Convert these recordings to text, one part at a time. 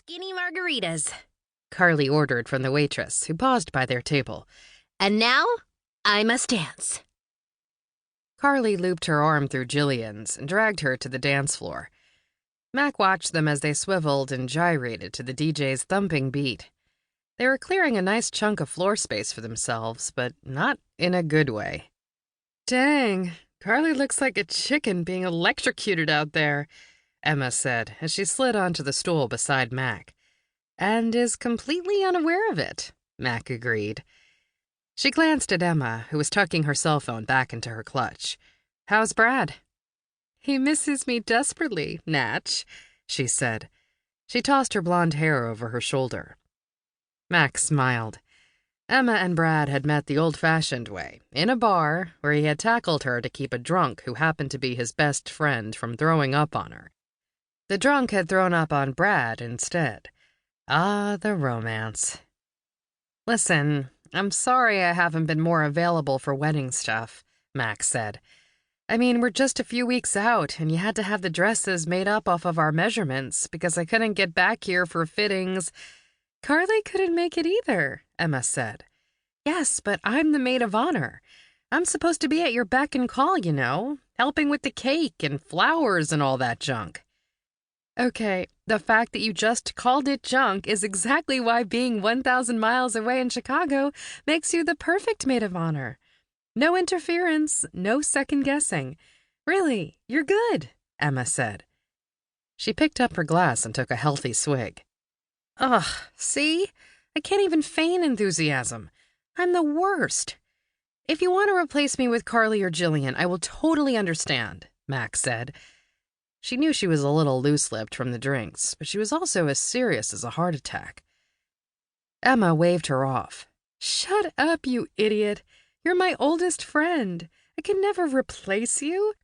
skinny margaritas," Carly ordered from the waitress, who paused by their table. "And now, I must dance." Carly looped her arm through Jillian's and dragged her to the dance floor. Mac watched them as they swiveled and gyrated to the DJ's thumping beat. They were clearing a nice chunk of floor space for themselves, but not in a good way. "Dang, Carly looks like a chicken being electrocuted out there," Emma said as she slid onto the stool beside Mac. "And is completely unaware of it," Mac agreed. She glanced at Emma, who was tucking her cell phone back into her clutch. "How's Brad?" "He misses me desperately, Natch," she said. She tossed her blonde hair over her shoulder. Mac smiled. Emma and Brad had met the old-fashioned way, in a bar where he had tackled her to keep a drunk who happened to be his best friend from throwing up on her. The drunk had thrown up on Brad instead. Ah, the romance. "Listen, I'm sorry I haven't been more available for wedding stuff," Mac said. "I mean, we're just a few weeks out, and you had to have the dresses made up off of our measurements because I couldn't get back here for fittings." "Carly couldn't make it either," Emma said. "Yes, but I'm the maid of honor. I'm supposed to be at your beck and call, you know, helping with the cake and flowers and all that junk." "Okay, the fact that you just called it junk is exactly why being 1,000 miles away in Chicago makes you the perfect maid of honor. No interference, no second guessing. Really, you're good," Emma said. She picked up her glass and took a healthy swig. "Ugh, see? I can't even feign enthusiasm. I'm the worst. If you want to replace me with Carly or Jillian, I will totally understand," Mac said. She knew she was a little loose-lipped from the drinks, but she was also as serious as a heart attack. Emma waved her off. "Shut up, you idiot. You're my oldest friend. I can never replace you.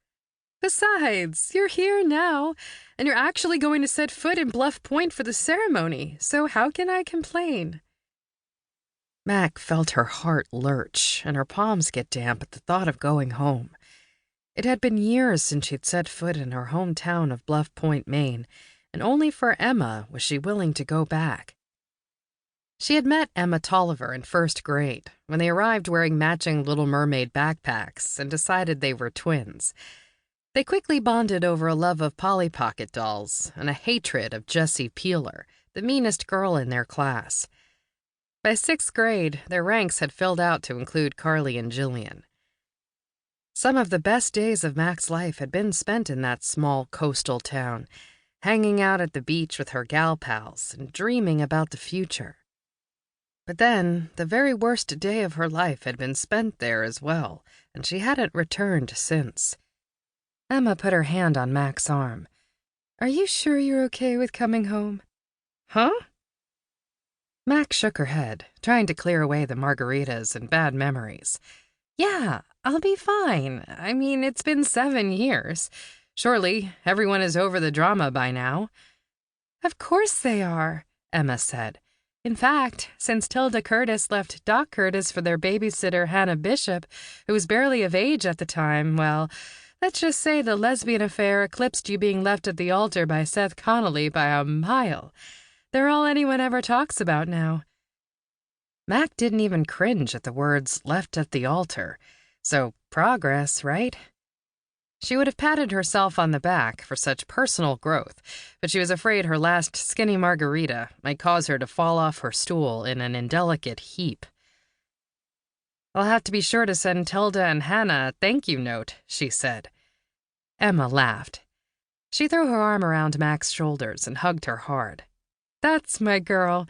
Besides, you're here now, and you're actually going to set foot in Bluff Point for the ceremony, so how can I complain?" Mac felt her heart lurch and her palms get damp at the thought of going home. It had been years since she'd set foot in her hometown of Bluff Point, Maine, and only for Emma was she willing to go back. She had met Emma Tolliver in first grade when they arrived wearing matching Little Mermaid backpacks and decided they were twins. They quickly bonded over a love of Polly Pocket dolls and a hatred of Jessie Peeler, the meanest girl in their class. By sixth grade, their ranks had filled out to include Carly and Jillian. Some of the best days of Mac's life had been spent in that small coastal town, hanging out at the beach with her gal pals and dreaming about the future. But then, the very worst day of her life had been spent there as well, and she hadn't returned since. Emma put her hand on Mac's arm. "Are you sure you're okay with coming home?" "Huh?" Mac shook her head, trying to clear away the margaritas and bad memories. "Yeah, I'll be fine. I mean, it's been 7 years. Surely everyone is over the drama by now." "Of course they are," Emma said. "In fact, since Tilda Curtis left Doc Curtis for their babysitter Hannah Bishop, who was barely of age at the time, well, let's just say the lesbian affair eclipsed you being left at the altar by Seth Connolly by a mile. They're all anyone ever talks about now." Mac didn't even cringe at the words "left at the altar." So, progress, right? She would have patted herself on the back for such personal growth, but she was afraid her last skinny margarita might cause her to fall off her stool in an indelicate heap. "I'll have to be sure to send Tilda and Hannah a thank-you note," she said. Emma laughed. She threw her arm around Mac's shoulders and hugged her hard. "That's my girl.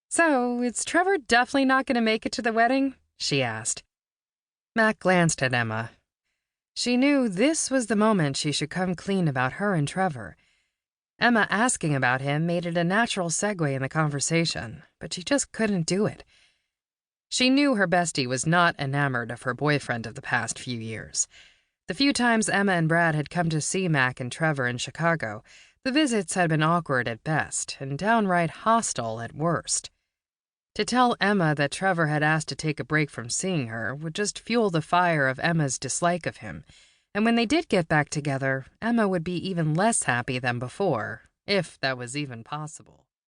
So, is Trevor definitely not going to make it to the wedding?" she asked. Mac glanced at Emma. She knew this was the moment she should come clean about her and Trevor. Emma asking about him made it a natural segue in the conversation, but she just couldn't do it. She knew her bestie was not enamored of her boyfriend of the past few years. The few times Emma and Brad had come to see Mac and Trevor in Chicago, the visits had been awkward at best and downright hostile at worst. To tell Emma that Trevor had asked to take a break from seeing her would just fuel the fire of Emma's dislike of him, and when they did get back together, Emma would be even less happy than before, if that was even possible.